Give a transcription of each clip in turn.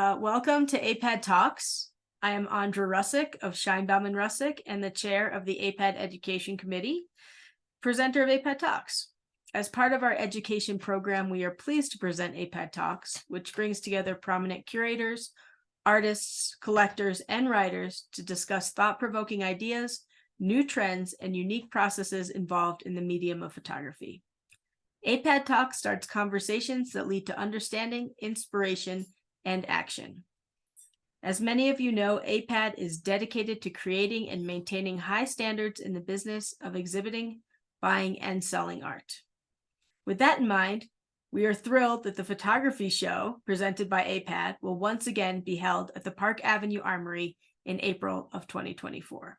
Welcome to AIPAD Talks. I am Andra Russick of Scheinbaum and Russick and the chair of the AIPAD Education Committee, presenter of AIPAD Talks. As part of our education program, we are pleased to present AIPAD Talks, which brings together prominent curators, artists, collectors, and writers to discuss thought-provoking ideas, new trends, and unique processes involved in the medium of photography. AIPAD Talks starts conversations that lead to understanding, inspiration, and action. As many of you know, AIPAD is dedicated to creating and maintaining high standards in the business of exhibiting, buying, and selling art. With that in mind, we are thrilled that the photography show presented by AIPAD will once again be held at the Park Avenue Armory in April of 2024.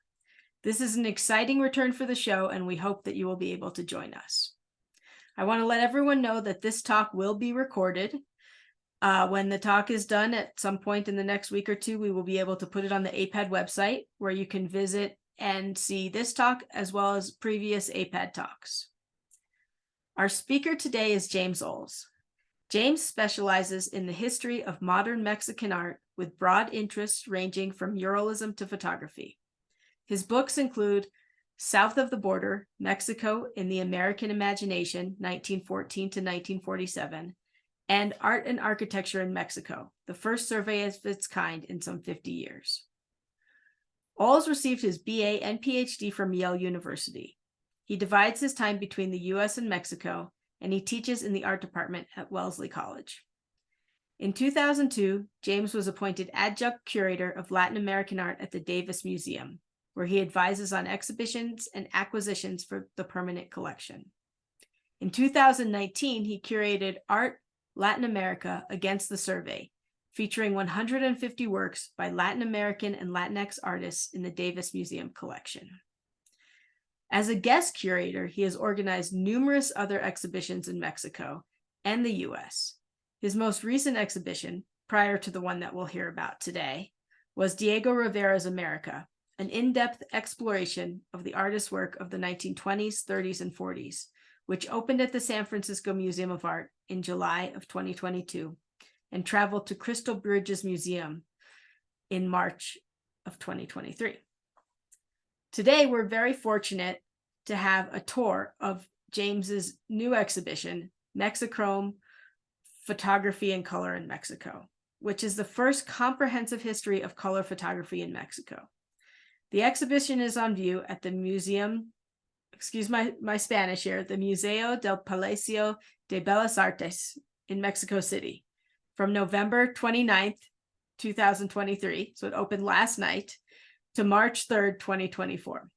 This is an exciting return for the show, and we hope that you will be able to join us. I want to let everyone know that this talk will be recorded. When the talk is done at some point in the next week or two, we will be able to put it on the AIPAD website where you can visit and see this talk as well as previous AIPAD talks. Our speaker today is James Oles. James specializes in the history of modern Mexican art with broad interests ranging from muralism to photography. His books include South of the Border, Mexico in the American Imagination, 1914 to 1947, and Art and Architecture in Mexico, the first survey of its kind in some 50 years. Oles received his BA and PhD from Yale University. He divides his time between the US and Mexico, and he teaches in the art department at Wellesley College. In 2002, James was appointed adjunct curator of Latin American art at the Davis Museum, where he advises on exhibitions and acquisitions for the permanent collection. In 2019, he curated Art Latin America Against the Survey, featuring 150 works by Latin American and Latinx artists in the Davis Museum collection. As a guest curator, he has organized numerous other exhibitions in Mexico and the US. His most recent exhibition, prior to the one that we'll hear about today, was Diego Rivera's America, an in-depth exploration of the artist's work of the 1920s, 30s, and 40s, which opened at the San Francisco Museum of Art in July of 2022 and traveled to Crystal Bridges Museum in March of 2023. Today, we're very fortunate to have a tour of James's new exhibition, Mexichrome, Photography and Color in Mexico, which is the first comprehensive history of color photography in Mexico. The exhibition is on view at the museum, excuse my Spanish here, the Museo del Palacio de Bellas Artes in Mexico City from November 29th, 2023, so it opened last night, to March 3rd, 2024.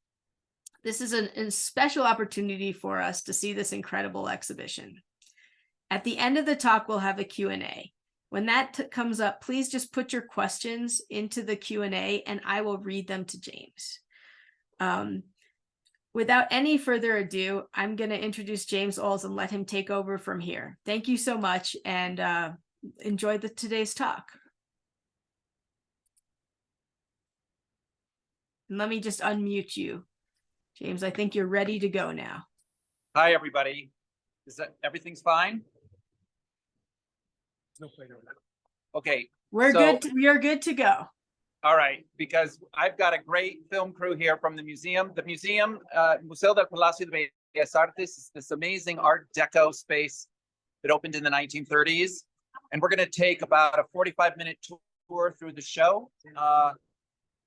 This is a special opportunity for us to see this incredible exhibition. At the end of the talk, we'll have a Q&A. When that comes up, please just put your questions into the Q&A and I will read them to James. Without any further ado, I'm going to introduce James Oles and let him take over from here. Thank you so much and enjoy today's talk. And let me just unmute you. James, I think you're ready to go now. Hi, everybody. Everything's fine? Okay. We are good to go. All right, because I've got a great film crew here from the museum. The museum, Museo del Palacio de Bellas Artes, is this amazing Art Deco space that opened in the 1930s. And we're going to take about a 45-minute tour through the show.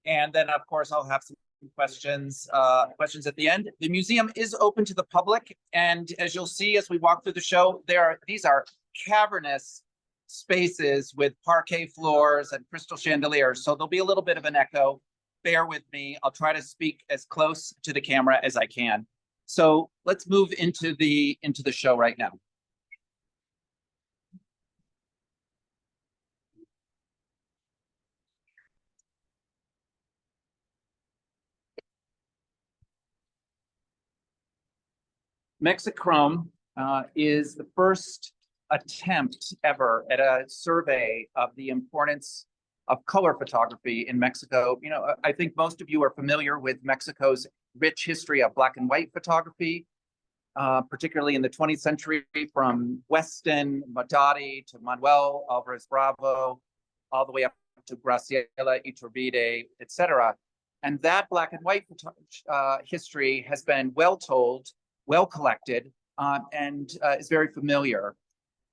And then, of course, I'll have some questions at the end. The museum is open to the public. And as you'll see as we walk through the show, these are cavernous spaces with parquet floors and crystal chandeliers. So there'll be a little bit of an echo. Bear with me. I'll try to speak as close to the camera as I can. So let's move into the show right now. Mexichrome is the first attempt ever at a survey of the importance of color photography in Mexico. You know, I think most of you are familiar with Mexico's rich history of black and white photography, particularly in the 20th century, from Weston, Madati to Manuel Álvarez Bravo, all the way up to Graciela, Iturbide, etc. And that black and white history has been well told, well collected, and is very familiar.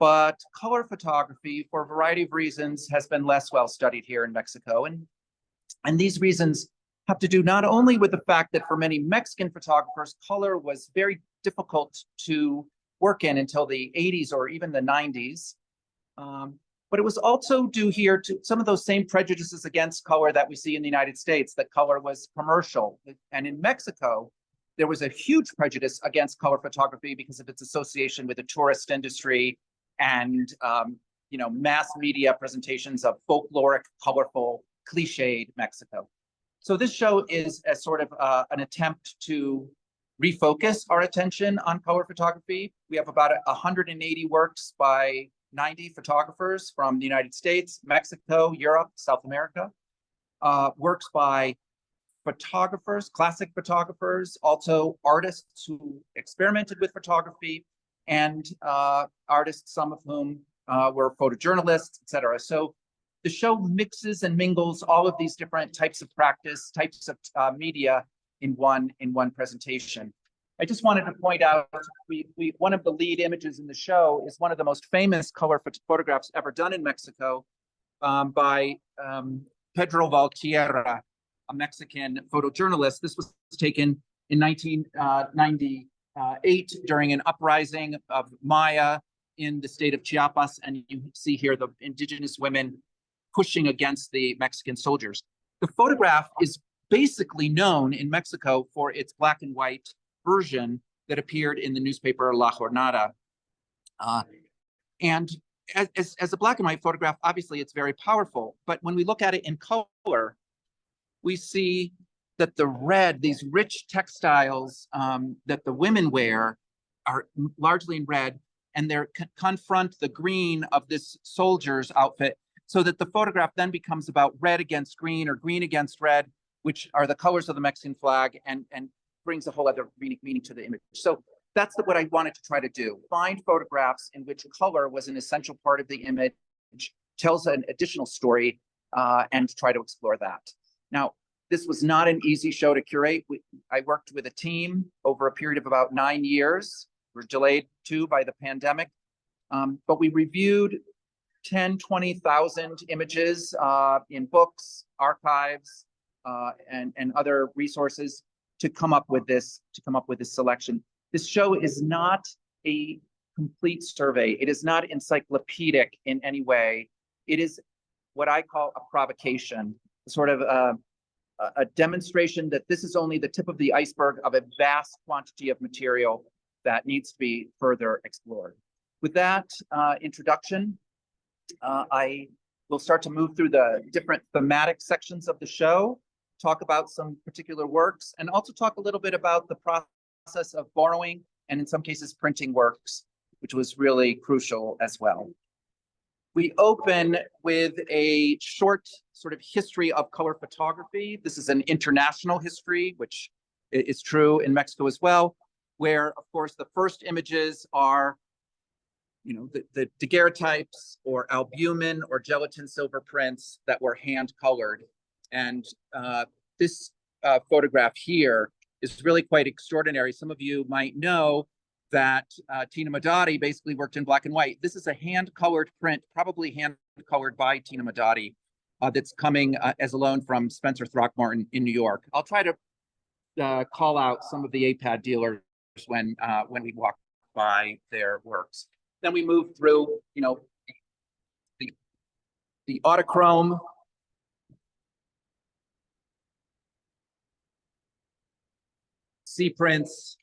But color photography, for a variety of reasons, has been less well studied here in Mexico. And these reasons have to do not only with the fact that for many Mexican photographers, color was very difficult to work in until the 80s or even the 90s. But it was also due here to some of those same prejudices against color that we see in the United States, that color was commercial. And in Mexico, there was a huge prejudice against color photography because of its association with the tourist industry and mass media presentations of folkloric, colorful, cliched Mexico. So this show is a sort of an attempt to refocus our attention on color photography. We have about 180 works by 90 photographers from the United States, Mexico, Europe, South America. Works by photographers, classic photographers, also artists who experimented with photography, and artists, some of whom were photojournalists, etc. So the show mixes and mingles all of these different types of practice, types of media in one presentation. I just wanted to point out, one of the lead images in the show is one of the most famous color photographs ever done in Mexico by Pedro Valtierra, a Mexican photojournalist. This was taken in 1998 during an uprising of Maya in the state of Chiapas. And you see here the indigenous women pushing against the Mexican soldiers. The photograph is basically known in Mexico for its black and white version that appeared in the newspaper La Jornada. And as a black and white photograph, obviously it's very powerful. But when we look at it in color, we see that the red, these rich textiles that the women wear are largely in red, and they confront the green of this soldier's outfit, so that the photograph then becomes about red against green or green against red, which are the colors of the Mexican flag, and brings a whole other meaning to the image. So that's what I wanted to try to do. Find photographs in which color was an essential part of the image, tells an additional story, and try to explore that. Now, this was not an easy show to curate. I worked with a team over a period of about 9 years. We're delayed too by the pandemic. But we reviewed 10, 20,000 images in books, archives, and other resources to come up with this selection. This show is not a complete survey. It is not encyclopedic in any way. It is what I call a provocation, sort of a demonstration that this is only the tip of the iceberg of a vast quantity of material that needs to be further explored. With that introduction, I will start to move through the different thematic sections of the show, talk about some particular works, and also talk a little bit about the process of borrowing and in some cases printing works, which was really crucial as well. We open with a short sort of history of color photography. This is an international history, which is true in Mexico as well, where, of course, the first images are, the daguerreotypes or albumin or gelatin silver prints that were hand colored. And this photograph here is really quite extraordinary. Some of you might know that Tina Madati basically worked in black and white. This is a hand-colored print, probably hand-colored by Tina Madati, that's coming as a loan from Spencer Throckmorton in New York. I'll try to call out some of the AIPAD dealers when we walk by their works. Then we move through, the autochrome, C prints,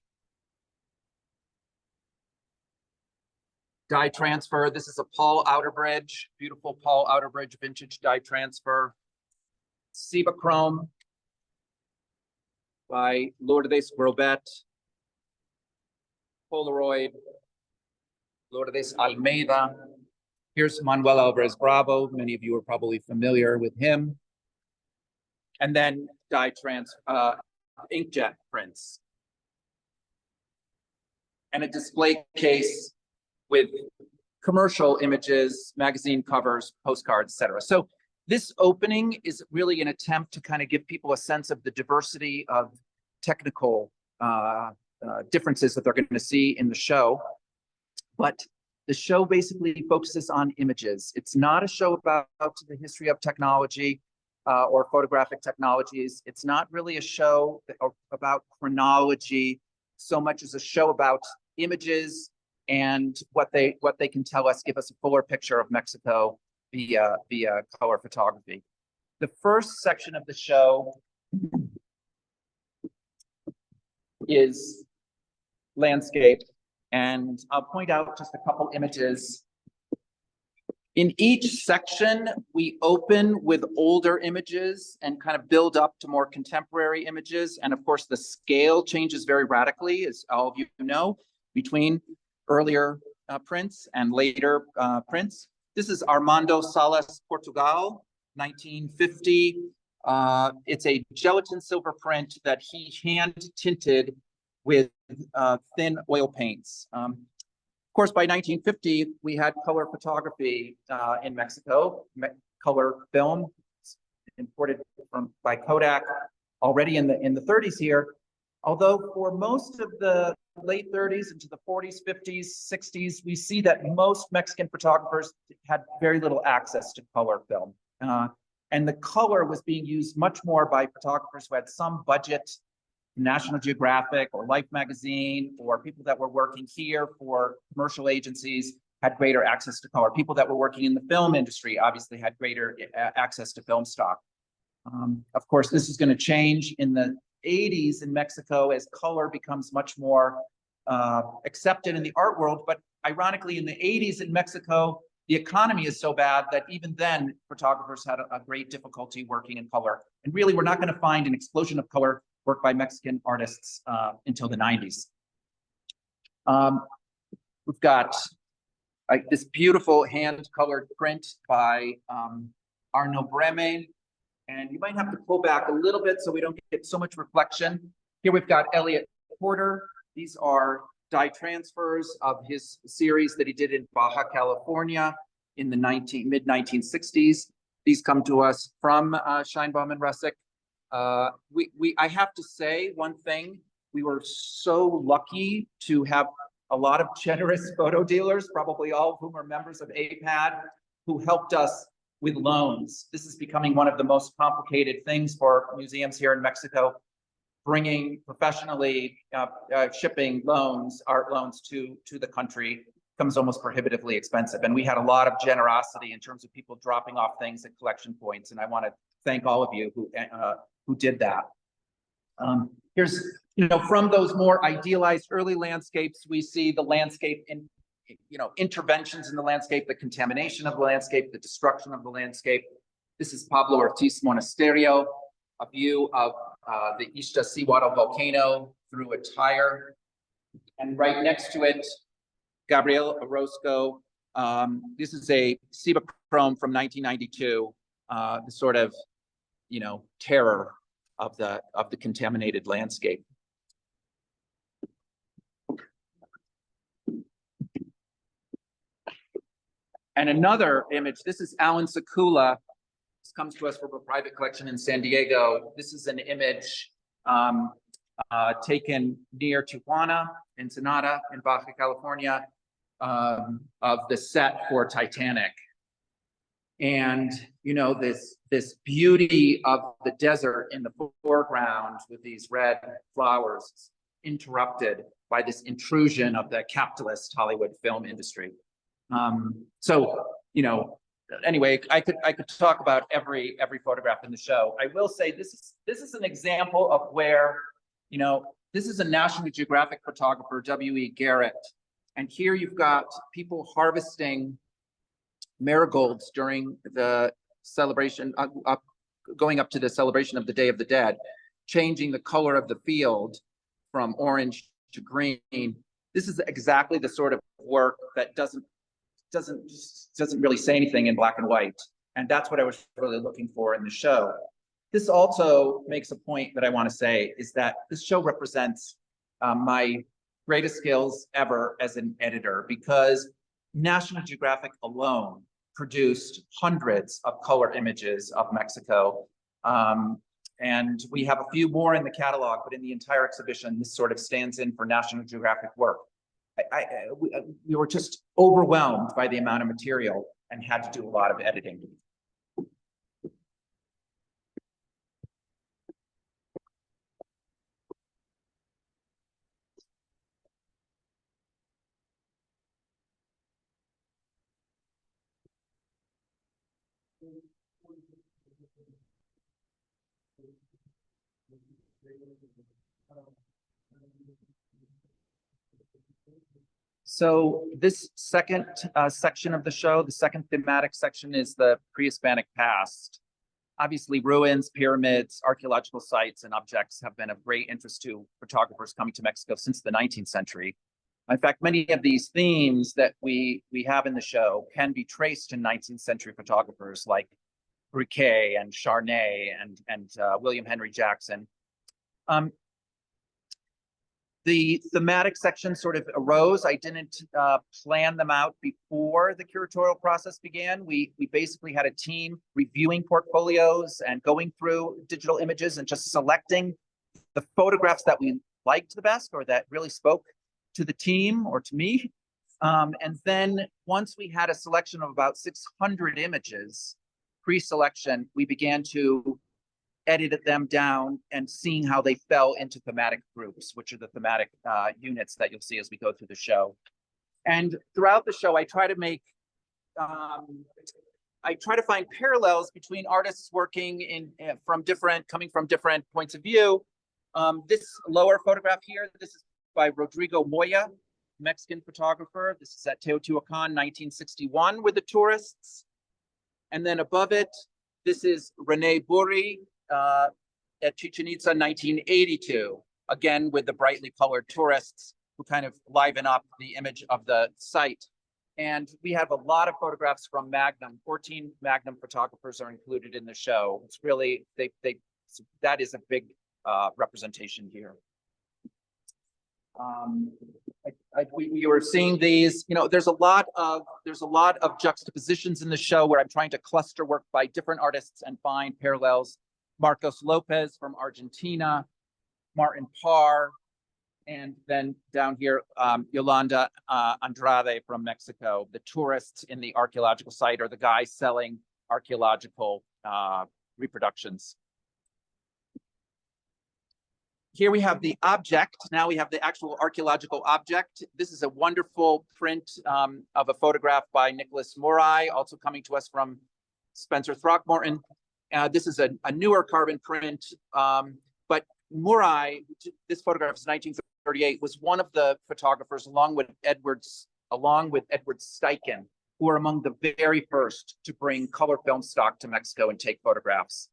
dye transfer. This is a Paul Outerbridge, beautiful Paul Outerbridge vintage dye transfer. Cibachrome by Lourdes Grobet. Polaroid, Lourdes Almeida. Here's Manuel Álvarez Bravo. Many of you are probably familiar with him. And then dye inkjet prints. And a display case with commercial images, magazine covers, postcards, etc. So This opening is really an attempt to kind of give people a sense of the diversity of technical differences that they're going to see in the show. But the show basically focuses on images. It's not a show about the history of technology or photographic technologies. It's not really a show about chronology so much as a show about images and what they can tell us, give us a fuller picture of Mexico via color photography. The first section of the show is landscape, and I'll point out just a couple images. In each section, we open with older images and kind of build up to more contemporary images. And of course, the scale changes very radically, as all of you know, between earlier prints and later prints. This is Armando Salas, Portugal, 1950. It's a gelatin silver print that he hand tinted with thin oil paints. Of course, by 1950, we had color photography in Mexico, color film imported by Kodak already in the 30s here. Although for most of the late 30s into the 40s, 50s, 60s, we see that most Mexican photographers had very little access to color film. And the color was being used much more by photographers who had some budget, National Geographic or Life magazine, or people that were working here for commercial agencies had greater access to color. People that were working in the film industry obviously had greater access to film stock. Of course, this is going to change in the 80s in Mexico as color becomes much more accepted in the art world. But ironically, in the 80s in Mexico, the economy is so bad that even then photographers had a great difficulty working in color. And really, we're not going to find an explosion of color work by Mexican artists until the 90s. We've got this beautiful hand-colored print by Arno Breme. And you might have to pull back a little bit so we don't get so much reflection. Here we've got Elliot Porter. These are dye transfers of his series that he did in Baja California in the mid-1960s. These come to us from Scheinbaum and Russick. I have to say one thing, we were so lucky to have a lot of generous photo dealers, probably all of whom are members of AIPAD, who helped us with loans. This is becoming one of the most complicated things for museums here in Mexico, bringing professionally shipping loans, art loans to the country becomes almost prohibitively expensive. And we had a lot of generosity in terms of people dropping off things at collection points. And I want to thank all of you who did that. Here's, from those more idealized early landscapes, we see the landscape in, interventions in the landscape, the contamination of the landscape, the destruction of the landscape. This is Pablo Ortiz Monasterio, a view of the Iztaccíhuatl volcano through a tire. And right next to it, Gabriel Orozco. This is a Mexichrome from 1992, the sort of, terror of the contaminated landscape. And another image, this is Alan Sakula. This comes to us from a private collection in San Diego. This is an image taken near Tijuana, Ensenada, in Baja California, of the set for Titanic. And, this beauty of the desert in the foreground with these red flowers interrupted by this intrusion of the capitalist Hollywood film industry. Anyway, I could talk about every photograph in the show. I will say this is an example of where, this is a National Geographic photographer, W.E. Garrett. And here you've got people harvesting marigolds during the celebration, going up to the celebration of the Day of the Dead, changing the color of the field from orange to green. This is exactly the sort of work that doesn't really say anything in black and white. And that's what I was really looking for in the show. This also makes a point that I want to say is that this show represents my greatest skills ever as an editor, because National Geographic alone produced hundreds of color images of Mexico. And we have a few more in the catalog, but in the entire exhibition, this sort of stands in for National Geographic work. We were just overwhelmed by the amount of material and had to do a lot of editing. So this second section of the show, the second thematic section, is the pre-Hispanic past. Obviously, ruins, pyramids, archaeological sites, and objects have been of great interest to photographers coming to Mexico since the 19th century. In fact, many of these themes that we have in the show can be traced to 19th century photographers like Briquet and Charnay and William Henry Jackson. The thematic section sort of arose. I didn't plan them out before the curatorial process began. We basically had a team reviewing portfolios and going through digital images and just selecting the photographs that we liked the best or that really spoke to the team or to me. And then once we had a selection of about 600 images, pre-selection, we began to edited them down and seeing how they fell into thematic groups, which are the thematic units that you'll see as we go through the show. And throughout the show, I try to make, I try to find parallels between artists working coming from different points of view. This lower photograph here, this is by Rodrigo Moya, Mexican photographer. This is at Teotihuacan, 1961, with the tourists. And then above it, this is Rene Burri, at Chichen Itza, 1982, again with the brightly colored tourists who kind of liven up the image of the site. And we have a lot of photographs from Magnum. 14 Magnum photographers are included in the show. It's really, that is a big representation here. We were seeing these, you know, there's a lot of juxtapositions in the show where I'm trying to cluster work by different artists and find parallels. Marcos Lopez from Argentina, Martin Parr, and then down here, Yolanda Andrade from Mexico. The tourists in the archaeological site are the guys selling archaeological reproductions. Here we have the object. Now we have the actual archaeological object. This is a wonderful print of a photograph by Nicholas Murai, also coming to us from Spencer Throckmorton. This is a newer carbon print, but Murai, this photograph is 1938, was one of the photographers along with Edward Steichen, who were among the very first to bring color film stock to Mexico and take photographs.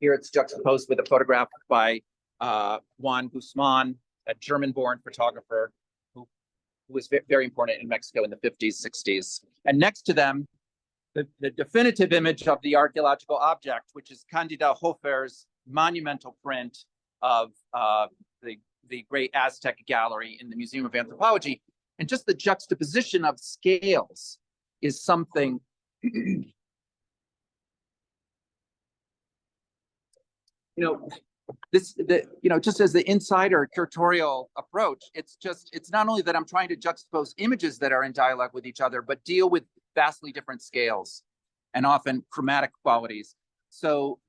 Here it's juxtaposed with a photograph by Juan Guzman, a German-born photographer who was very important in Mexico in the 50s, 60s. And next to them, the definitive image of the archaeological object, which is Candida Hofer's monumental print of the great Aztec gallery in the Museum of Anthropology. And just the juxtaposition of scales is something just as the insider curatorial approach, it's not only that I'm trying to juxtapose images that are in dialogue with each other, but deal with vastly different scales and often chromatic qualities. So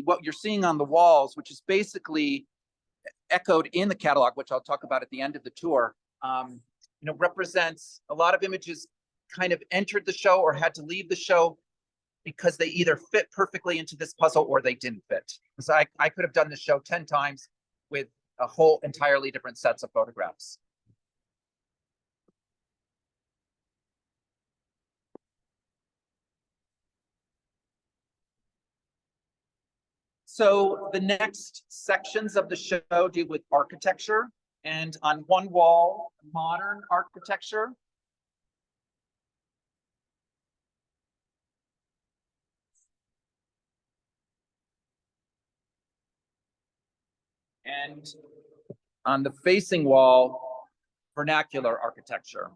what you're seeing on the walls, which is basically echoed in the catalog, which I'll talk about at the end of the tour, represents a lot of images kind of entered the show or had to leave the show because they either fit perfectly into this puzzle or they didn't fit. Because I could have done this show 10 times with a whole entirely different sets of photographs. So the next sections of the show deal with architecture, and on one wall, modern architecture. And on the facing wall, vernacular architecture.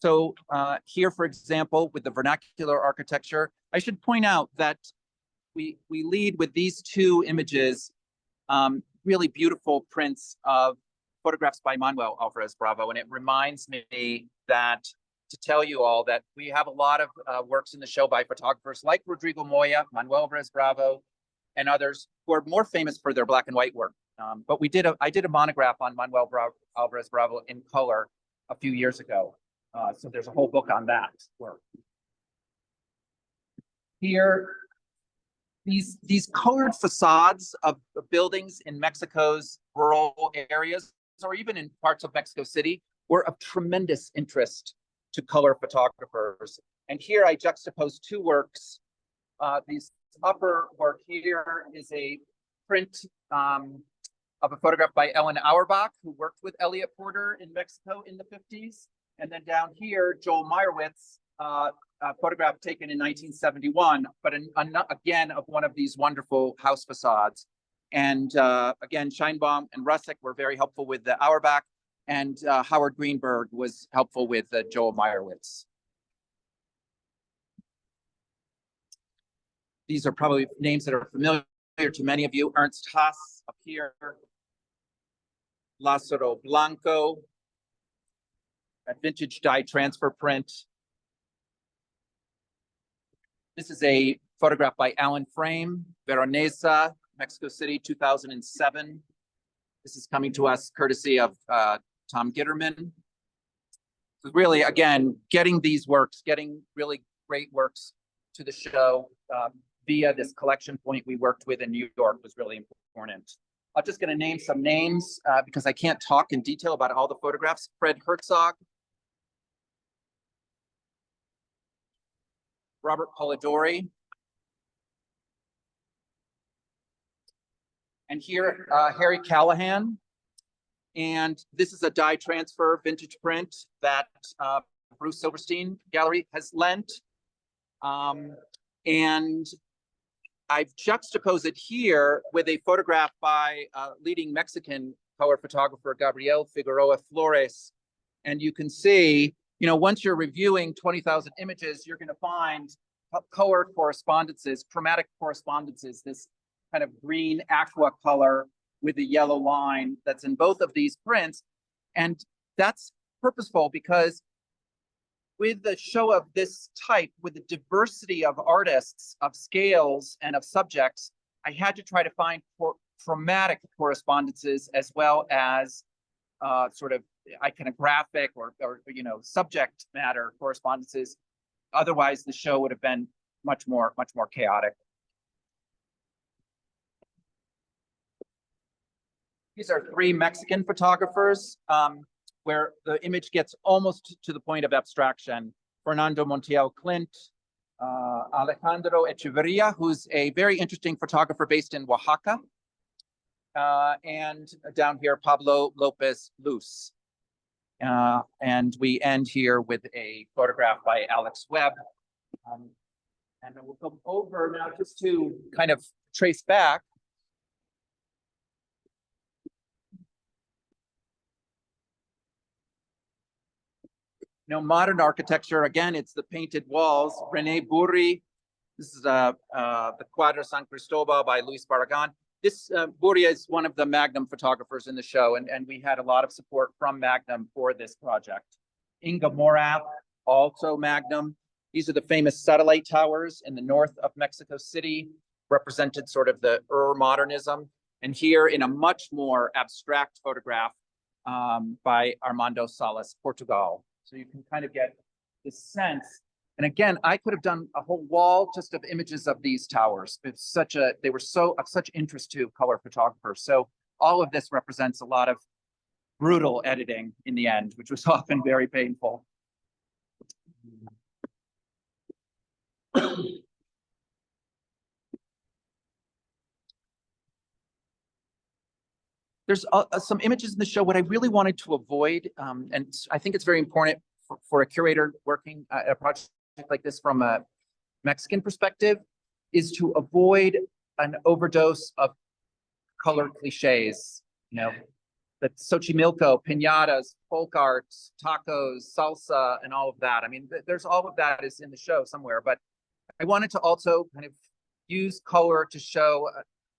So here, for example, with the vernacular architecture, I should point out that we lead with these two images, really beautiful prints of photographs by Manuel Álvarez Bravo. And it reminds me that to tell you all that we have a lot of works in the show by photographers like Rodrigo Moya, Manuel Álvarez Bravo, and others who are more famous for their black and white work. But I did a monograph on Manuel Álvarez Bravo in color a few years ago. So there's a whole book on that work. Here, these colored facades of the buildings in Mexico's rural areas, or even in parts of Mexico City, were of tremendous interest to color photographers. And here I juxtapose two works. These upper work here is a print of a photograph by Ellen Auerbach, who worked with Elliot Porter in Mexico in the 50s. And then down here, Joel Meyerowitz, a photograph taken in 1971, but again, of one of these wonderful house facades. And again, Scheinbaum and Rusick were very helpful with the Auerbach, and Howard Greenberg was helpful with Joel Meyerowitz. These are probably names that are familiar to many of you. Ernst Haas up here, Lázaro Blanco, that vintage dye transfer print. This is a photograph by Alan Frame, Veronesa, Mexico City, 2007. This is coming to us courtesy of Tom Gitterman. So really, again, getting these works, getting really great works to the show via this collection point we worked with in New York was really important. I'm just going to name some names because I can't talk in detail about all the photographs. Fred Herzog, Robert Polidori, and here Harry Callahan. And this is a dye transfer vintage print that Bruce Silverstein Gallery has lent. And I've juxtaposed it here with a photograph by leading Mexican color photographer Gabriel Figueroa Flores. And you can see, you know, once you're reviewing 20,000 images, you're going to find color correspondences, chromatic correspondences, this kind of green aqua color with the yellow line that's in both of these prints. And that's purposeful because with the show of this type, with the diversity of artists, of scales, and of subjects, I had to try to find chromatic correspondences as well as sort of iconographic or you know, subject matter correspondences. Otherwise, the show would have been much more chaotic. These are three Mexican photographers where the image gets almost to the point of abstraction. Fernando Montiel Clint, Alejandro Echeverria, who's a very interesting photographer based in Oaxaca. And down here, Pablo Lopez Luz. And we end here with a photograph by Alex Webb. And we'll come over now just to kind of trace back. You know, modern architecture, again, it's the painted walls. René Burri, this is the Cuadro San Cristobal by Luis Barragan. This Burri is one of the Magnum photographers in the show, and we had a lot of support from Magnum for this project. Inga Morath, also Magnum. These are the famous satellite towers in the north of Mexico City, represented sort of the modernism. And here in a much more abstract photograph by Armando Salas, Portugal. So you can kind of get this sense. And again, I could have done a whole wall just of images of these towers. It's they were of such interest to color photographers. So all of this represents a lot of brutal editing in the end, which was often very painful. There's some images in the show. What I really wanted to avoid, and I think it's very important for a curator working at a project like this from a Mexican perspective, is to avoid an overdose of color cliches. You know, Xochimilco, piñatas, folk arts, tacos, salsa, and all of that. I mean, there's all of that is in the show somewhere, but I wanted to also kind of use color to show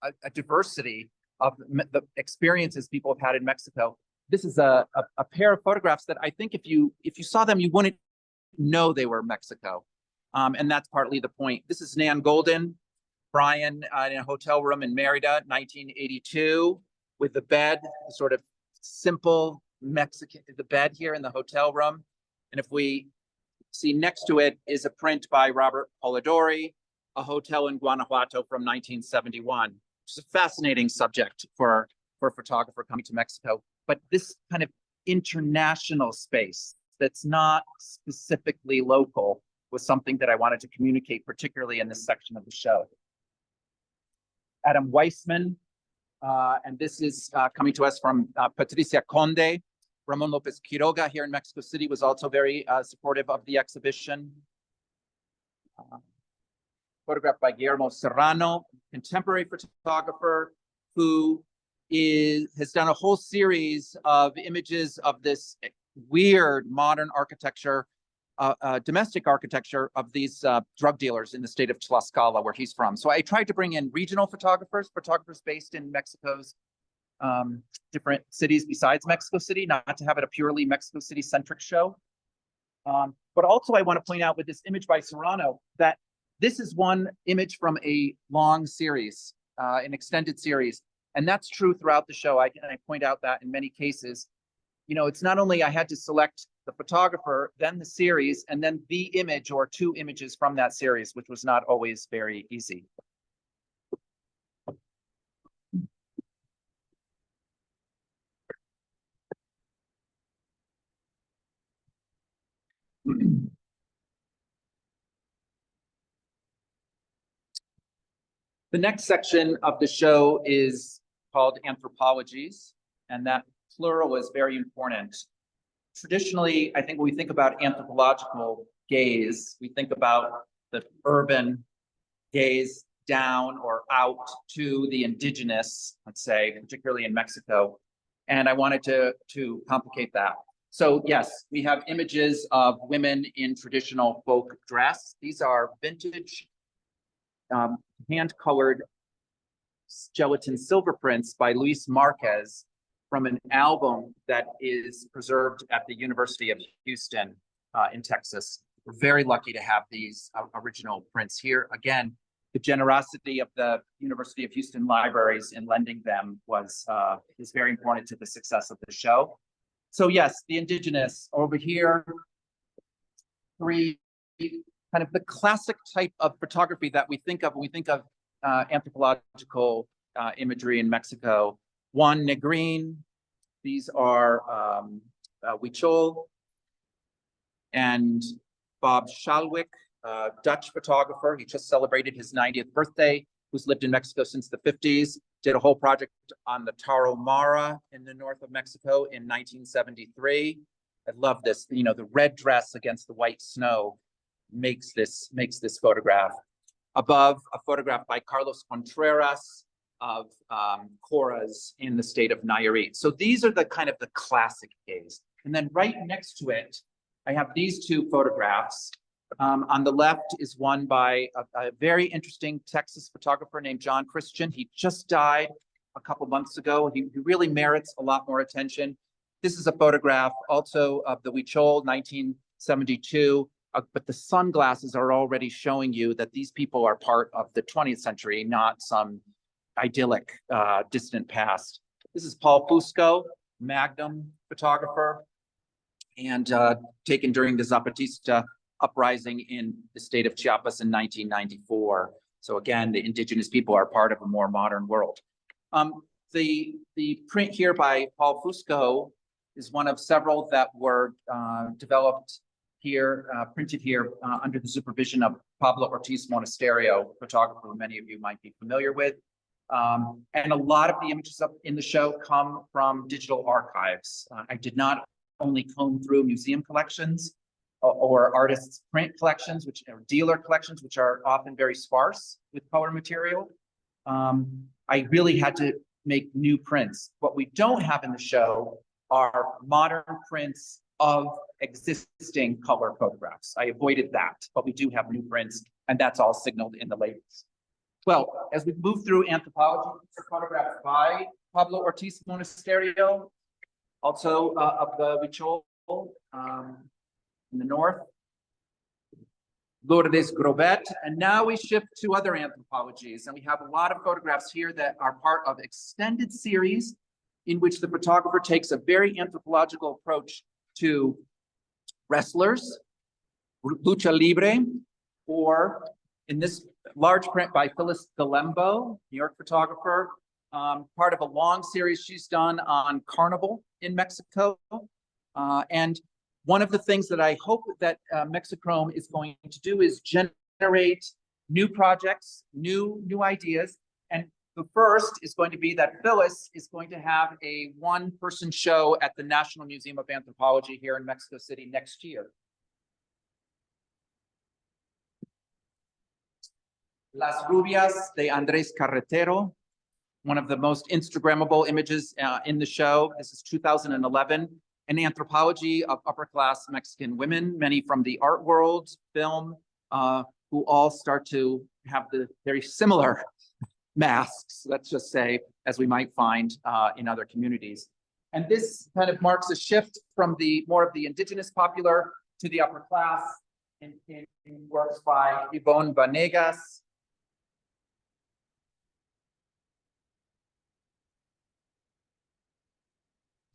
a diversity of the experiences people have had in Mexico. This is a pair of photographs that I think if you saw them, you wouldn't know they were Mexico. And that's partly the point. This is Nan Goldin, Brian in a hotel room in Merida, 1982, with the bed, sort of simple Mexican, the bed here in the hotel room. And if we see next to it is a print by Robert Polidori, a hotel in Guanajuato from 1971, which is a fascinating subject for a photographer coming to Mexico. But this kind of international space that's not specifically local was something that I wanted to communicate, particularly in this section of the show. Adam Weissman, and this is coming to us from Patricia Conde. Ramon Lopez Quiroga here in Mexico City was also very supportive of the exhibition. Photographed by Guillermo Serrano, contemporary photographer who has done a whole series of images of this weird modern architecture, domestic architecture of these drug dealers in the state of Tlaxcala, where he's from. So I tried to bring in regional photographers based in Mexico's different cities besides Mexico City, not to have it a purely Mexico City centric show. But also I want to point out with this image by Serrano that this is one image from a long series, an extended series. And that's true throughout the show. I point out that in many cases, you know, it's not only I had to select the photographer, then the series, and then the image or two images from that series, which was not always very easy. The next section of the show is called Anthropologies, and that plural is very important. Traditionally, I think when we think about anthropological gaze, we think about the urban gaze down or out to the indigenous, let's say, particularly in Mexico. And I wanted to complicate that. So yes, we have images of women in traditional folk dress. These are vintage hand-colored gelatin silver prints by Luis Marquez from an album that is preserved at the University of Houston in Texas. We're very lucky to have these original prints here. Again, the generosity of the University of Houston libraries in lending them is very important to the success of the show. So yes, the indigenous over here, three kind of the classic type of photography that we think of when we think of anthropological imagery in Mexico. Juan Negrin, these are Huichol, and Bob Schalwick, Dutch photographer. He just celebrated his 90th birthday, who's lived in Mexico since the 50s, did a whole project on the Tarahumara in the north of Mexico in 1973. I love this, you know, the red dress against the white snow makes this photograph. Above, a photograph by Carlos Contreras of Coras in the state of Nayarit. So these are the kind of the classic gaze. And then right next to it, I have these two photographs. On the left is one by a very interesting Texas photographer named John Christian. He just died a couple months ago. He really merits a lot more attention. This is a photograph also of the Huichol, 1972. But the sunglasses are already showing you that these people are part of the 20th century, not some idyllic, distant past. This is Paul Fusco, Magnum photographer, and taken during the Zapatista uprising in the state of Chiapas in 1994. So again, the indigenous people are part of a more modern world. The print here by Paul Fusco is one of several that were developed here, printed here under the supervision of Pablo Ortiz Monasterio, photographer many of you might be familiar with. And a lot of the images up in the show come from digital archives. I did not only comb through museum collections or artists' print collections, which are dealer collections, which are often very sparse with color material. I really had to make new prints. What we don't have in the show are modern prints of existing color photographs. I avoided that, but we do have new prints, and that's all signaled in the labels. Well, as we move through anthropology, these are photographs by Pablo Ortiz Monasterio, also of the Huichol in the north. Lourdes Grobet, and now we shift to other anthropologies, and we have a lot of photographs here that are part of extended series in which the photographer takes a very anthropological approach to wrestlers, lucha libre, or in this large print by Phyllis Galembo, New York photographer, part of a long series she's done on carnival in Mexico. And one of the things that I hope that Mexichrome is going to do is generate new projects, new ideas. And the first is going to be that Phyllis is going to have a one-person show at the National Museum of Anthropology here in Mexico City next year. Las Rubias de Andrés Carretero, one of the most Instagrammable images in the show. This is 2011. An anthropology of upper-class Mexican women, many from the art world, film, who all start to have the very similar masks, let's just say, as we might find in other communities. And this kind of marks a shift from the more of the indigenous popular to the upper class in works by Yvonne Vanegas.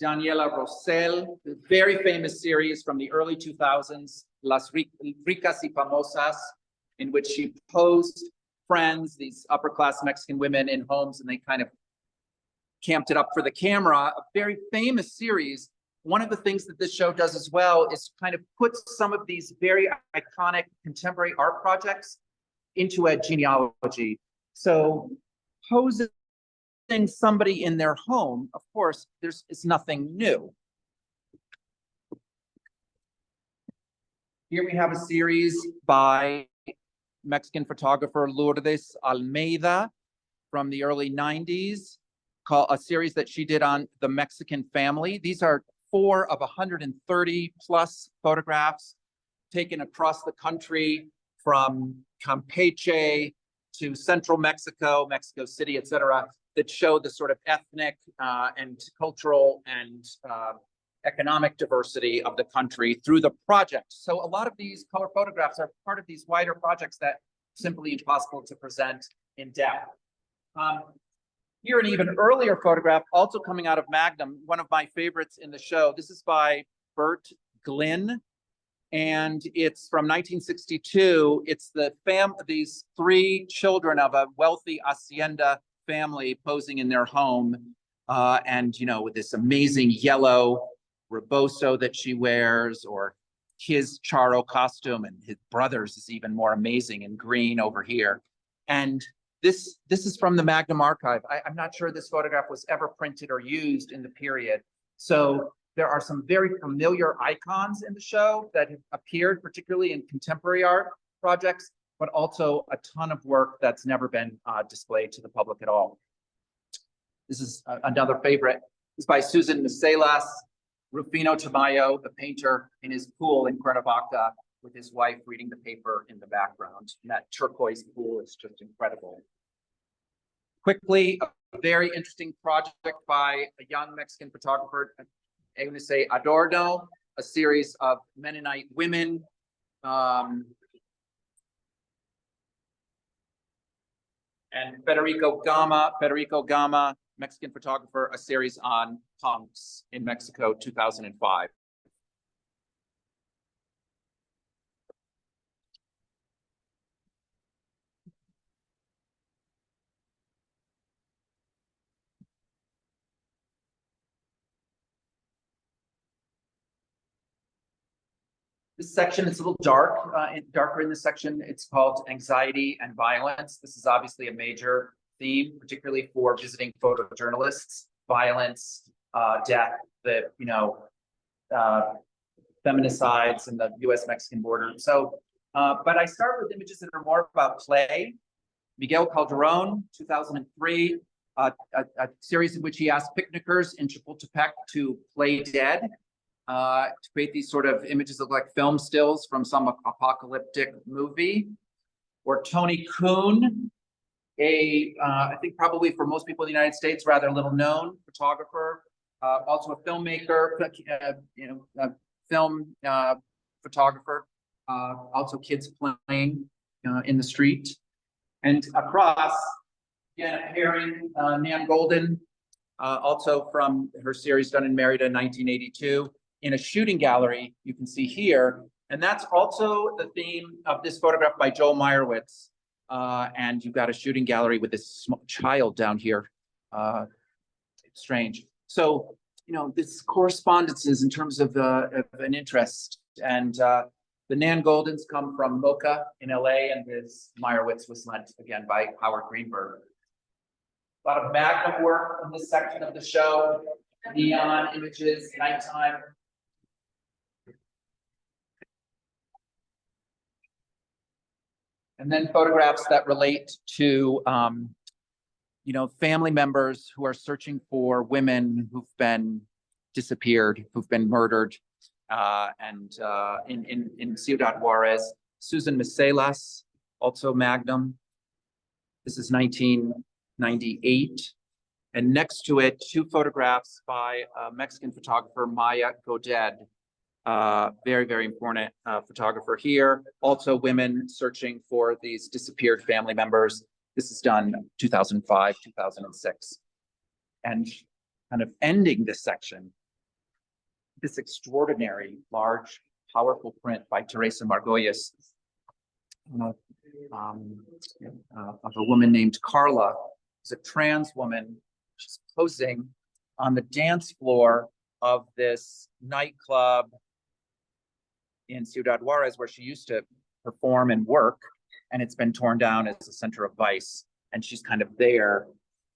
Daniela Rosell, the very famous series from the early 2000s, Las Ricas y Famosas, in which she posed friends, these upper-class Mexican women in homes, and they kind of camped it up for the camera. A very famous series. One of the things that this show does as well is kind of put some of these very iconic contemporary art projects into a genealogy. So posing somebody in their home, of course, it's nothing new. Here we have a series by Mexican photographer Lourdes Almeida from the early 90s, called a series that she did on the Mexican family. These are 4 of 130 plus photographs taken across the country from Campeche to central Mexico, Mexico City, etc., that show the sort of ethnic and cultural and economic diversity of the country through the project. So a lot of these color photographs are part of these wider projects that simply impossible to present in depth. Here an even earlier photograph, also coming out of Magnum, one of my favorites in the show. This is by Bert Glynn, and it's from 1962. It's these 3 children of a wealthy hacienda family posing in their home, and with this amazing yellow rebozo that she wears, or his charro costume, and his brother's is even more amazing in green over here. And this is from the Magnum archive. I'm not sure this photograph was ever printed or used in the period. So there are some very familiar icons in the show that have appeared, particularly in contemporary art projects, but also a ton of work that's never been displayed to the public at all. This is another favorite. This is by Susan Miselas, Rufino Tamayo, the painter, in his pool in Cuernavaca with his wife reading the paper in the background. And that turquoise pool is just incredible. Quickly, a very interesting project by a young Mexican photographer, Eunice Adorno, a series of Mennonite women. And Federico Gama, Mexican photographer, a series on punks in Mexico, 2005. This section is a little dark, darker in this section. It's called Anxiety and Violence. This is obviously a major theme, particularly for visiting photojournalists. Violence, death, feminicides in the US-Mexican border. So, but I start with images that are more about play. Miguel Calderon, 2003, a series in which he asked picnickers in Chapultepec to play dead, to create these sort of images that look like film stills from some apocalyptic movie. Or Tony Kuhn, I think probably for most people in the United States, rather little known photographer, also a filmmaker, film photographer, also kids playing in the street. And across, again, a pairing, Nan Goldin, also from her series done in Merida in 1982, in a shooting gallery, you can see here. And that's also the theme of this photograph by Joel Meyerowitz. And you've got a shooting gallery with this small child down here. It's strange. So, this correspondences in terms of an interest. And the Nan Goldins come from Mocha in LA, and this Meyerowitz was lent again by Howard Greenberg. A lot of Magnum work in this section of the show, neon images, nighttime. And then photographs that relate to, family members who are searching for women who've been disappeared, who've been murdered, and in Ciudad Juarez. Susan Miselas, also Magnum. This is 1998. And next to it, two photographs by Mexican photographer Maya Goded. Very, very important photographer here. Also women searching for these disappeared family members. This is done 2005, 2006. And kind of ending this section, this extraordinary, large, powerful print by Teresa Margolles of a woman named Carla. It's a trans woman. She's posing on the dance floor of this nightclub in Ciudad Juarez, where she used to perform and work, and it's been torn down as a center of vice. And she's kind of there,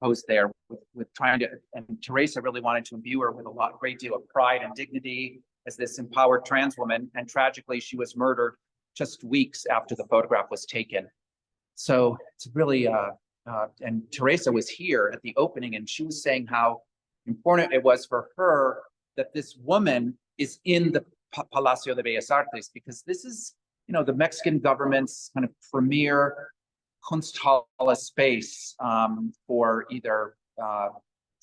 posed there with trying to, and Teresa really wanted to imbue her with a great deal of pride and dignity as this empowered trans woman. And tragically, she was murdered just weeks after the photograph was taken. So it's really, and Teresa was here at the opening, and she was saying how important it was for her that this woman is in the Palacio de Bellas Artes, because this is, the Mexican government's kind of premier Kunsthalle space for either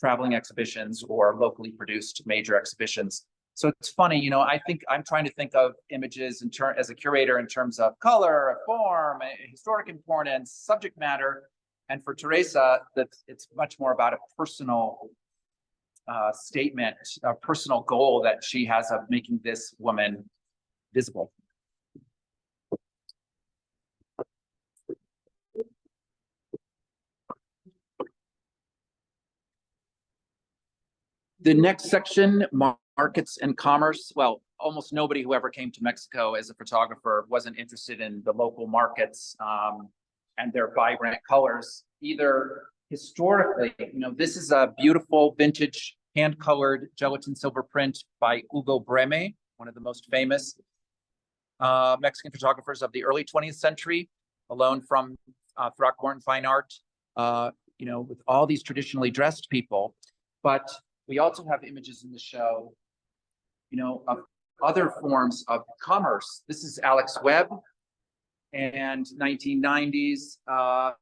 traveling exhibitions or locally produced major exhibitions. So it's funny, I think I'm trying to think of images as a curator in terms of color, form, historic importance, subject matter. And for Teresa, it's much more about a personal statement, a personal goal that she has of making this woman visible. The next section, markets and commerce. Well, almost nobody who ever came to Mexico as a photographer wasn't interested in the local markets and their vibrant colors, either historically. This is a beautiful vintage hand-colored gelatin silver print by Hugo Breme, one of the most famous Mexican photographers of the early 20th century, alone from Throckmorton Fine Art, with all these traditionally dressed people. But we also have images in the show, of other forms of commerce. This is Alex Webb, and 1990s, a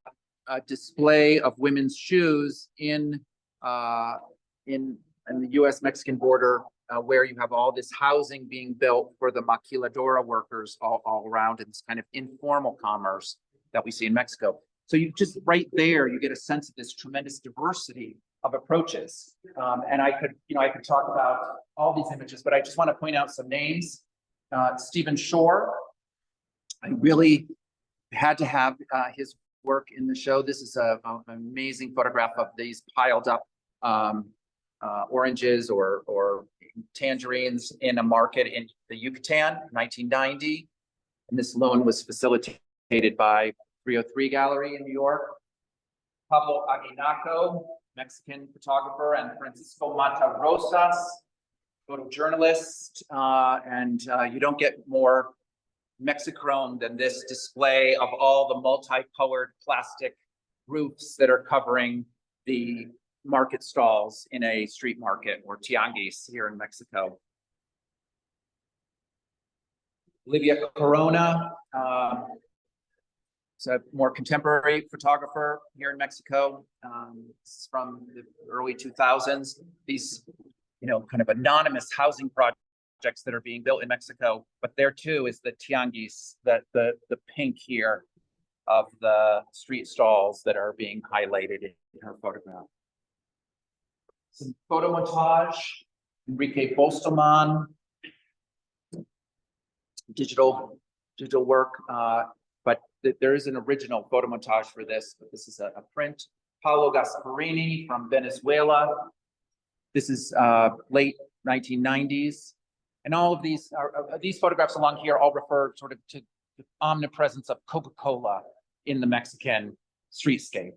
display of women's shoes in the U.S.-Mexican border, where you have all this housing being built for the maquiladora workers all around, in this kind of informal commerce that we see in Mexico. So you just right there, you get a sense of this tremendous diversity of approaches. And I could talk about all these images, but I just want to point out some names. Stephen Shore, I really had to have his work in the show. This is an amazing photograph of these piled up oranges or tangerines in a market in the Yucatan, 1990. And this loan was facilitated by 303 Gallery in New York. Pablo Aguinaco, Mexican photographer, and Francisco Matarrosas, photojournalist. And you don't get more Mexichrome than this display of all the multicolored plastic roofs that are covering the market stalls in a street market or tianguis here in Mexico. Olivia Corona, is a more contemporary photographer here in Mexico. This is from the early 2000s. These, kind of anonymous housing projects that are being built in Mexico, but there too is the tianguis, that the pink here of the street stalls that are being highlighted in her photograph. Some photo montage, Enrique Bostelman, digital work, but there is an original photo montage for this, but this is a print. Paulo Gasparini from Venezuela. This is late 1990s. And all of these photographs along here all refer sort of to the omnipresence of Coca-Cola in the Mexican streetscape.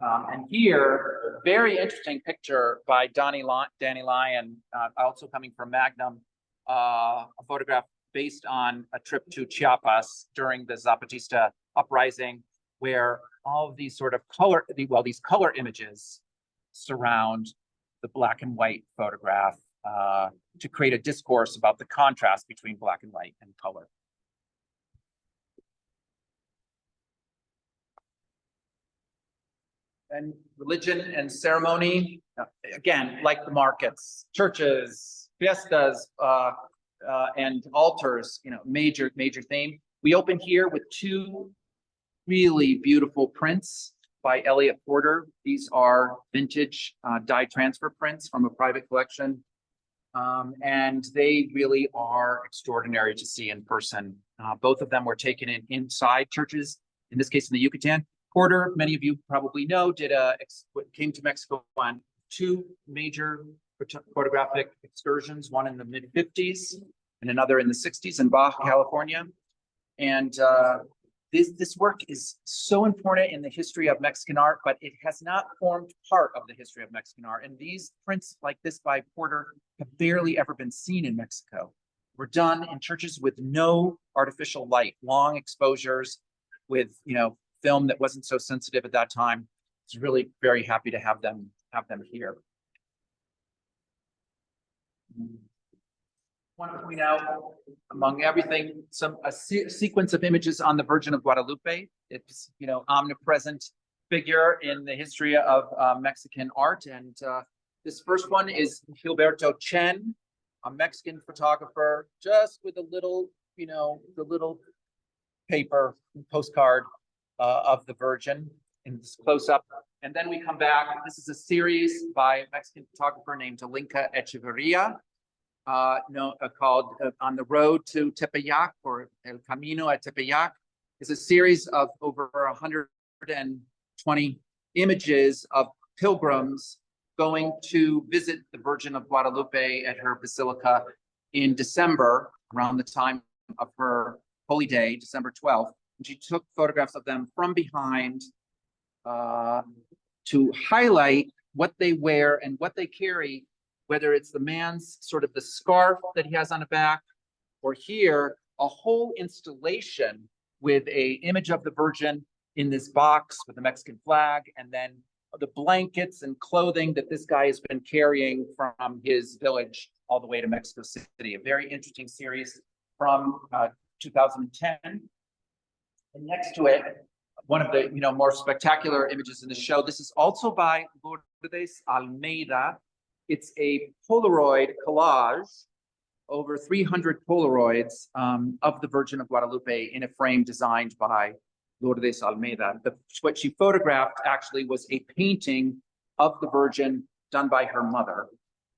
And here, very interesting picture by Danny Lyon, also coming from Magnum, a photograph based on a trip to Chiapas during the Zapatista uprising, where all of these sort of these color images surround the black and white photograph to create a discourse about the contrast between black and white and color. And religion and ceremony, again, like the markets, churches, fiestas, and altars, major theme. We open here with two really beautiful prints by Elliot Porter. These are vintage dye transfer prints from a private collection. And they really are extraordinary to see in person. Both of them were taken inside churches, in this case in the Yucatan. Porter, many of you probably know, came to Mexico on two major photographic excursions, one in the mid-50s and another in the 60s in Baja California. And this work is so important in the history of Mexican art, but it has not formed part of the history of Mexican art. And these prints like this by Porter have barely ever been seen in Mexico. Were done in churches with no artificial light, long exposures with, film that wasn't so sensitive at that time. It's really very happy to have them here. Want to point out, among everything, a sequence of images on the Virgin of Guadalupe. It's omnipresent figure in the history of Mexican art, and this first one is Gilberto Chen, a Mexican photographer, just with a little, the little paper postcard of the Virgin in this close-up. And then we come back. This is a series by a Mexican photographer named Alinka Echeverria, called On the Road to Tepeyac, or El Camino a Tepeyac. It's a series of over 120 images of pilgrims going to visit the Virgin of Guadalupe at her basilica in December, around the time of her holy day, December 12th. And she took photographs of them from behind to highlight what they wear and what they carry, whether it's the man's sort of the scarf that he has on the back, or here, a whole installation with an image of the Virgin in this box with the Mexican flag, and then the blankets and clothing that this guy has been carrying from his village all the way to Mexico City. A very interesting series from 2010. And next to it, one of the more spectacular images in the show. This is also by Lourdes Almeida. It's a Polaroid collage, over 300 Polaroids of the Virgin of Guadalupe in a frame designed by Lourdes Almeida. What she photographed actually was a painting of the Virgin done by her mother.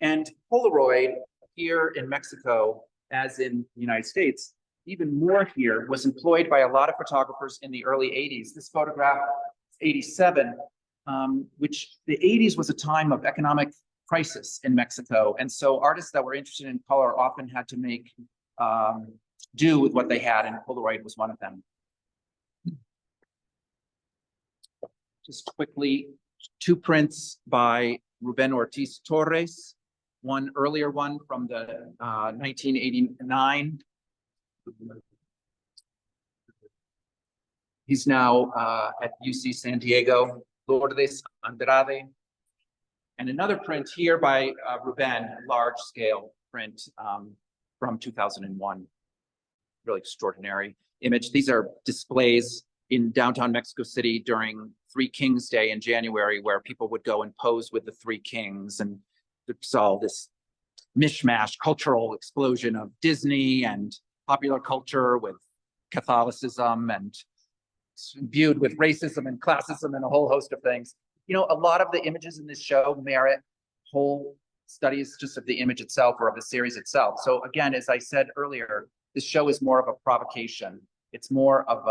And Polaroid here in Mexico, as in the United States, even more here, was employed by a lot of photographers in the early 80s. This photograph, 87, which the 80s was a time of economic crisis in Mexico. And so artists that were interested in color often had to make do with what they had, and Polaroid was one of them. Just quickly, two prints by Ruben Ortiz Torres, one earlier one from the 1989. He's now at UC San Diego. Lourdes Andrade. And another print here by Ruben, large scale print from 2001. Really extraordinary image. These are displays in downtown Mexico City during Three Kings Day in January, where people would go and pose with the three kings, and it's all this mishmash cultural explosion of Disney and popular culture with Catholicism and viewed with racism and classism and a whole host of things. You know, a lot of the images in this show merit whole studies just of the image itself or of the series itself. So again, as I said earlier, this show is more of a provocation. It's more of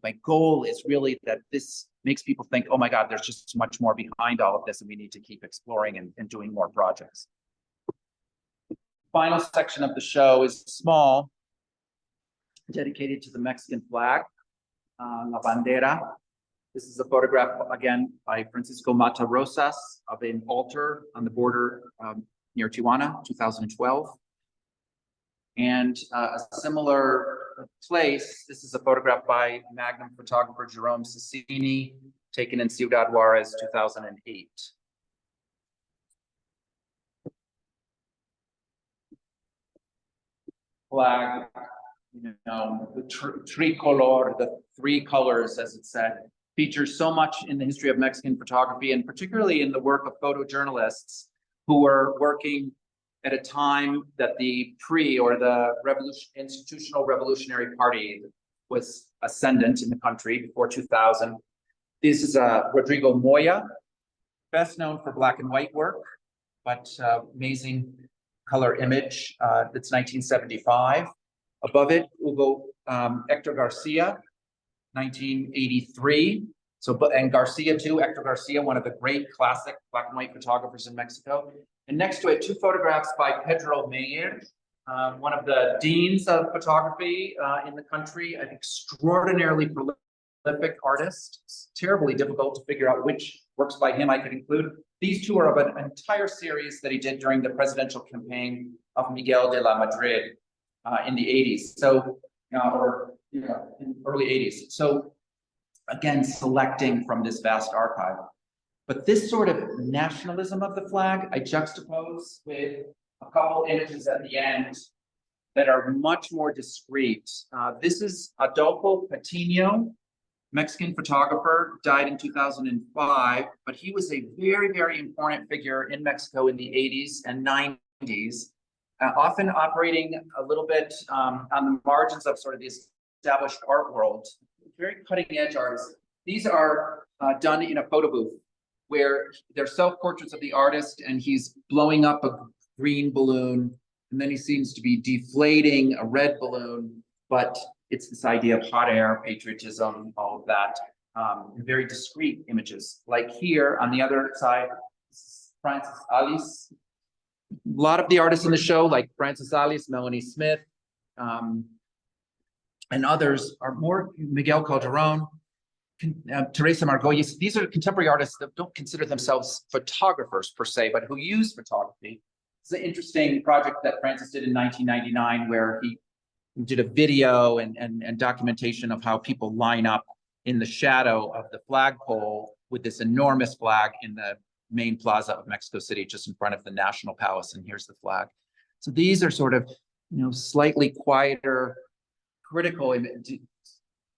my goal is really that this makes people think, oh my God, there's just much more behind all of this, and we need to keep exploring and doing more projects. Final section of the show is small, dedicated to the Mexican flag, La Bandera. This is a photograph, again, by Francisco Mata Rosas of an altar on the border near Tijuana, 2012. And a similar place, this is a photograph by Magnum photographer Jerome Cecchini, taken in Ciudad Juarez, 2008. Flag, you know, the tricolor, the three colors, as it said, features so much in the history of Mexican photography, and particularly in the work of photojournalists who were working at a time that the institutional revolutionary party was ascendant in the country before 2000. This is Rodrigo Moya, best known for black and white work, but amazing color image. That's 1975. Above it, we'll go Hector Garcia, 1983. So, and Garcia too, Hector Garcia, one of the great classic black and white photographers in Mexico. And next to it, two photographs by Pedro Meyer, one of the deans of photography in the country, an extraordinarily prolific artist. It's terribly difficult to figure out which works by him I could include. These two are of an entire series that he did during the presidential campaign of Miguel de la Madrid in the 80s. So, in early 80s. So, again, selecting from this vast archive. But this sort of nationalism of the flag, I juxtapose with a couple images at the end that are much more discreet. This is Adolfo Patino, Mexican photographer, died in 2005, but he was a very, very important figure in Mexico in the 80s and 90s, often operating a little bit on the margins of sort of the established art world. Very cutting edge artists. These are done in a photo booth where they're self-portraits of the artist, and he's blowing up a green balloon, and then he seems to be deflating a red balloon, but it's this idea of hot air, patriotism, all of that. Very discreet images. Like here on the other side, this is Francis Alice. A lot of the artists in the show, like Francis Alice, Melanie Smith, and others are more Miguel Calderon, Teresa Margolles. These are contemporary artists that don't consider themselves photographers per se, but who use photography. It's an interesting project that Francis did in 1999, where he did a video and documentation of how people line up in the shadow of the flagpole with this enormous flag in the main plaza of Mexico City, just in front of the National Palace. And here's the flag. So these are sort of, slightly quieter, critical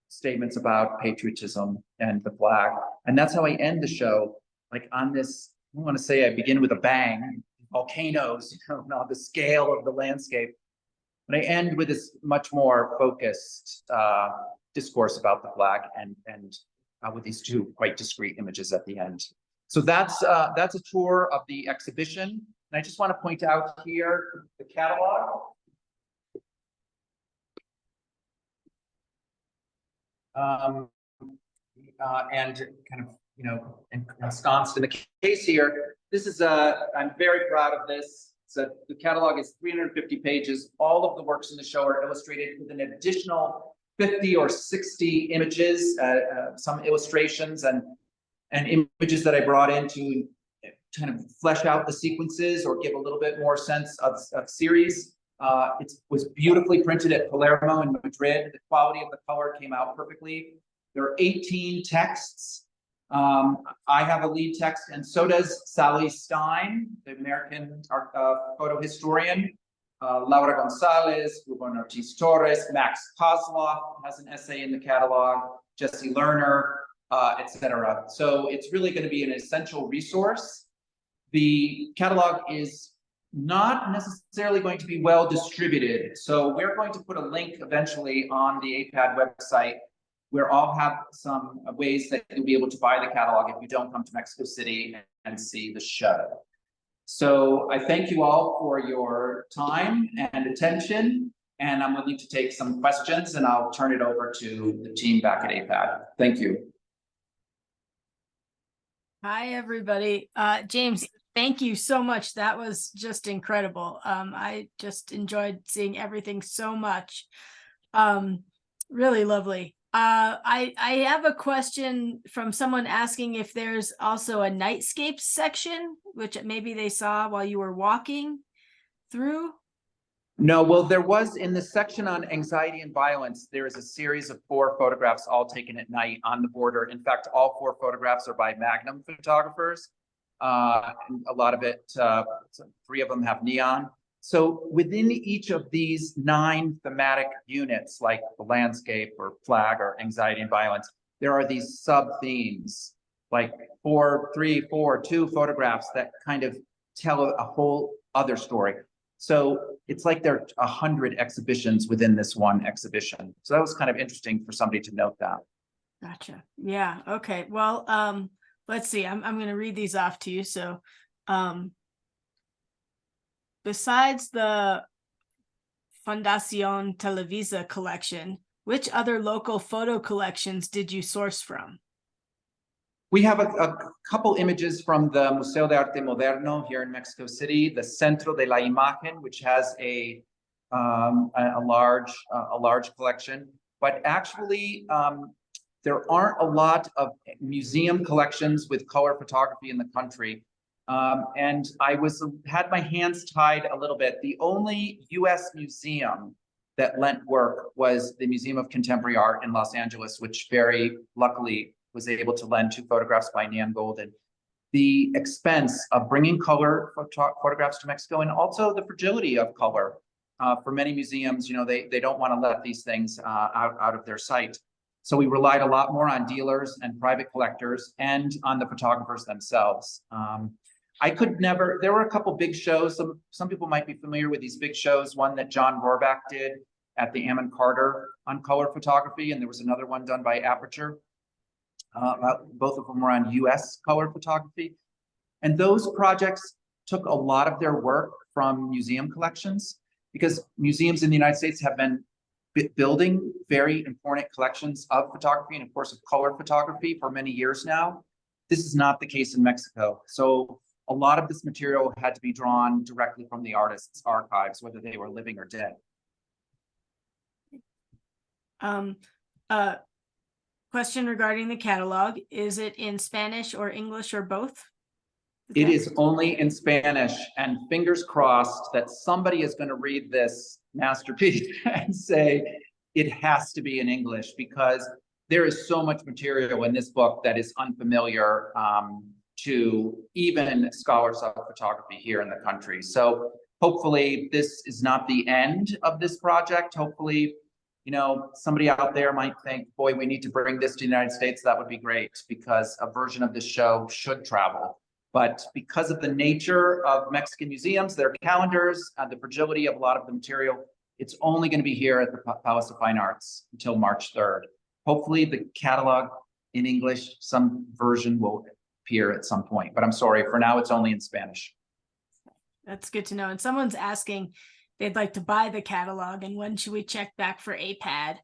statements about patriotism and the flag. And that's how I end the show, like on this, I want to say I begin with a bang, volcanoes, the scale of the landscape. But I end with this much more focused discourse about the flag and with these two quite discrete images at the end. So that's a tour of the exhibition. And I just want to point out here the catalog. And kind of, ensconced in the case here. This is I'm very proud of this. So the catalog is 350 pages. All of the works in the show are illustrated with an additional 50 or 60 images, some illustrations and images that I brought in to kind of flesh out the sequences or give a little bit more sense of series. It was beautifully printed at Palermo in Madrid. The quality of the color came out perfectly. There are 18 texts I have a lead text, and so does Sally Stein, the American art, photo historian. Laura Gonzalez, Ruben Ortiz Torres, Max Kozloff has an essay in the catalog, Jesse Lerner, etc. So it's really going to be an essential resource. The catalog is not necessarily going to be well distributed. So we're going to put a link eventually on the AIPAD website where I'll have some ways that you'll be able to buy the catalog if you don't come to Mexico City and see the show. So I thank you all for your time and attention, and I'm willing to take some questions, and I'll turn it over to the team back at AIPAD. Thank you. Hi, everybody. James, thank you so much. That was just incredible. I just enjoyed seeing everything so much. Really lovely. I have a question from someone asking if there's also a nightscape section, which maybe they saw while you were walking through. No, well, there was in the section on anxiety and violence, there is a series of 4 photographs all taken at night on the border. In fact, all 4 photographs are by Magnum photographers. And a lot of it, 3 of them have neon. So within each of these 9 thematic units, like the landscape or flag or anxiety and violence, there are these sub-themes, like 4, 3, 4, 2 photographs that kind of tell a whole other story. So it's like there are 100 exhibitions within this one exhibition. So that was kind of interesting for somebody to note that. Gotcha. Yeah. Okay. Well, let's see. I'm going to read these off to you. So, besides the Fundación Televisa collection, which other local photo collections did you source from? We have a couple images from the Museo de Arte Moderno here in Mexico City, the Centro de la Imagen, which has a large collection. But actually, there aren't a lot of museum collections with color photography in the country. And I had my hands tied a little bit. The only US museum that lent work was the Museum of Contemporary Art in Los Angeles, which very luckily was able to lend 2 photographs by Nan Goldin. The expense of bringing color photographs to Mexico, and also the fragility of color. For many museums, you know, they don't want to let these things out of their sight. So we relied a lot more on dealers and private collectors and on the photographers themselves. There were a couple big shows. Some people might be familiar with these big shows. One that John Rohrbach did at the Ammon Carter on color photography, and there was another one done by Aperture. Both of them were on US color photography. And those projects took a lot of their work from museum collections, because museums in the United States have been building very important collections of photography and of course of color photography for many years now. This is not the case in Mexico. So a lot of this material had to be drawn directly from the artists' archives, whether they were living or dead. Question regarding the catalog. Is it in Spanish or English or both? It is only in Spanish, and fingers crossed that somebody is going to read this masterpiece and say it has to be in English, because there is so much material in this book that is unfamiliar to even scholars of photography here in the country. So hopefully this is not the end of this project. Hopefully, you know, somebody out there might think, boy, we need to bring this to the United States. That would be great, because a version of this show should travel. But because of the nature of Mexican museums, their calendars, the fragility of a lot of the material, it's only going to be here at the Palace of Fine Arts until March 3rd. Hopefully the catalog in English, some version will appear at some point, but I'm sorry, for now it's only in Spanish. That's good to know. And someone's asking, they'd like to buy the catalog, and when should we check back for AIPAD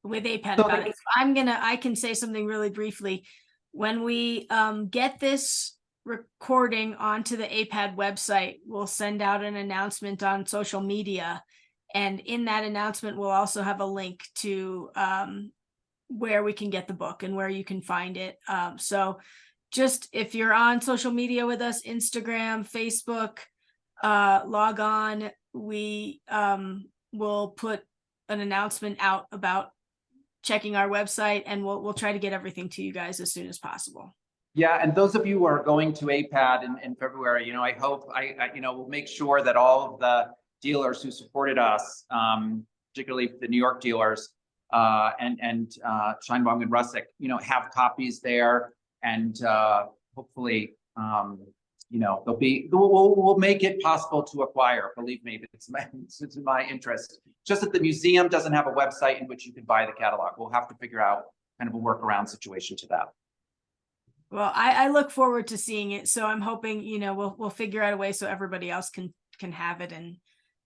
with AIPAD about it? I can say something really briefly. When we get this recording onto the AIPAD website, we'll send out an announcement on social media, and in that announcement we'll also have a link to where we can get the book and where you can find it. So just if you're on social media with us, Instagram, Facebook, log on. We will put an announcement out about checking our website, and we'll try to get everything to you guys as soon as possible. Yeah, and those of you who are going to AIPAD in February, you know, I hope we'll make sure that all of the dealers who supported us, particularly the New York dealers, and Scheinbaum and Russick, you know, have copies there, and hopefully, you know, we'll make it possible to acquire. Believe me, it's in my interest. Just that the museum doesn't have a website in which you can buy the catalog. We'll have to figure out kind of a workaround situation to that. Well, I look forward to seeing it. So I'm hoping, you know, we'll figure out a way so everybody else can have it and,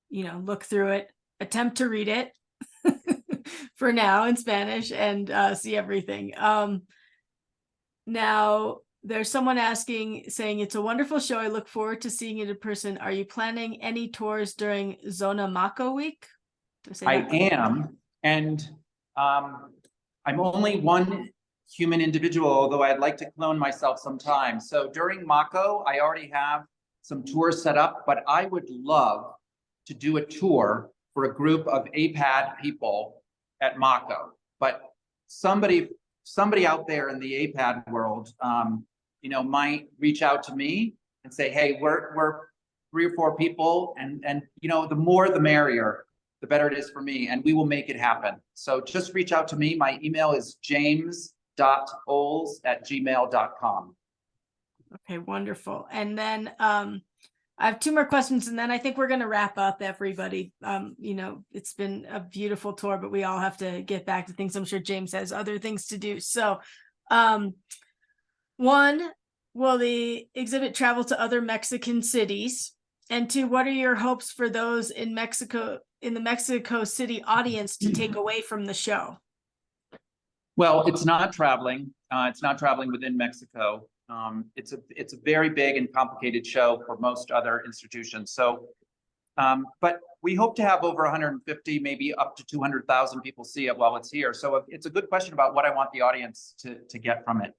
you know, look through it, attempt to read it for now in Spanish and see everything. Now there's someone saying it's a wonderful show. I look forward to seeing it in person. Are you planning any tours during Zona Mako week? I am, and I'm only one human individual, although I'd like to clone myself sometime. So during Mako, I already have some tours set up, but I would love to do a tour for a group of AIPAD people at Mako. But somebody out there in the AIPAD world, you know, might reach out to me and say, hey, we're 3 or 4 people, and you know, the more the merrier, the better it is for me, and we will make it happen. So just reach out to me. My email is james.oles@gmail.com. Okay, wonderful. And then I have 2 more questions, and then I think we're going to wrap up, everybody. You know, it's been a beautiful tour, but we all have to get back to things. I'm sure James has other things to do. So 1, will the exhibit travel to other Mexican cities? And 2, what are your hopes for those in Mexico, in the Mexico City audience, to take away from the show? Well, it's not traveling. It's not traveling within Mexico. It's a very big and complicated show for most other institutions. So, but we hope to have over 150, maybe up to 200,000 people see it while it's here. So it's a good question about what I want the audience to get from it.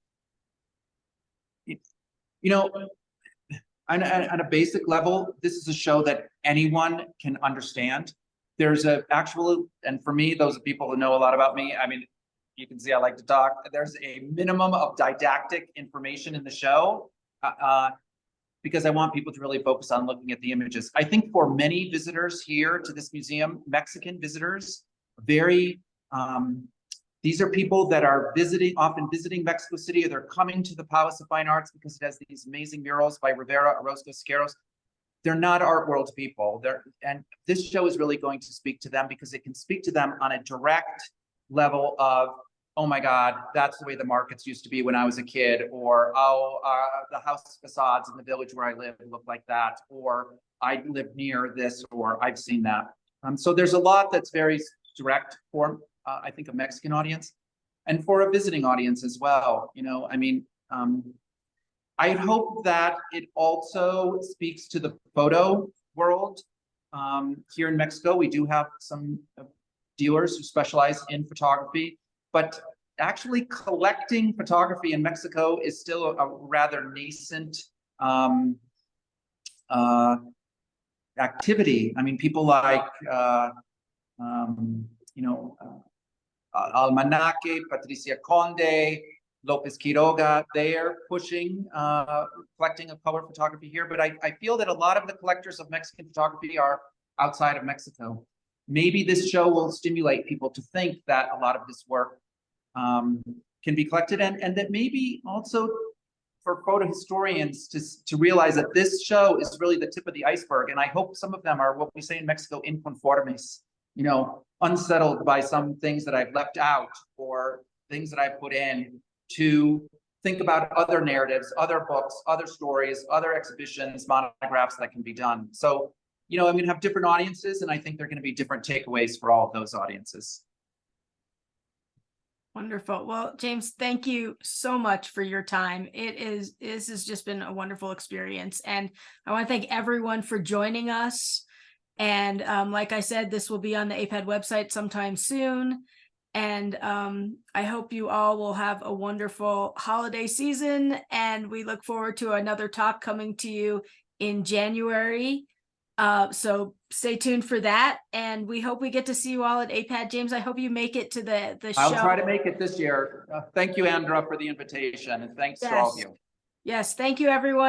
You know, on a basic level, this is a show that anyone can understand. There's and for me, those are people who know a lot about me. I mean, you can see I like to talk. There's a minimum of didactic information in the show because I want people to really focus on looking at the images. I think for many visitors here to this museum, Mexican visitors, these are people that are often visiting Mexico City, or they're coming to the Palace of Fine Arts because it has these amazing murals by Rivera, Orozco, Squeros. They're not art world people. And this show is really going to speak to them because it can speak to them on a direct level of, oh my God, that's the way the markets used to be when I was a kid, or the house facades in the village where I live look like that, or I live near this, or I've seen that. So there's a lot that's very direct for, I think, a Mexican audience, and for a visiting audience as well. You know, I mean, I hope that it also speaks to the photo world. Here in Mexico, we do have some dealers who specialize in photography, but actually collecting photography in Mexico is still a rather nascent activity. I mean, people like, you know, Almanaque, Patricia Conde, Lopez Quiroga, they're pushing collecting of color photography here, but I feel that a lot of the collectors of Mexican photography are outside of Mexico. Maybe this show will stimulate people to think that a lot of this work can be collected, and that maybe also for photo historians to realize that this show is really the tip of the iceberg. And I hope some of them are what we say in Mexico, inconformes, you know, unsettled by some things that I've left out or things that I've put in, to think about other narratives, other books, other stories, other exhibitions, monographs that can be done. So, you know, I'm going to have different audiences, and I think there are going to be different takeaways for all of those audiences. Wonderful. Well, James, thank you so much for your time. This has just been a wonderful experience. And I want to thank everyone for joining us. And like I said, this will be on the AIPAD website sometime soon. And I hope you all will have a wonderful holiday season. And we look forward to another talk coming to you in January. So stay tuned for that, and we hope we get to see you all at AIPAD. James, I hope you make it to the show. I'll try to make it this year. Thank you, Andra, for the invitation, and thanks to all of Yes. you. Yes, thank you, everyone.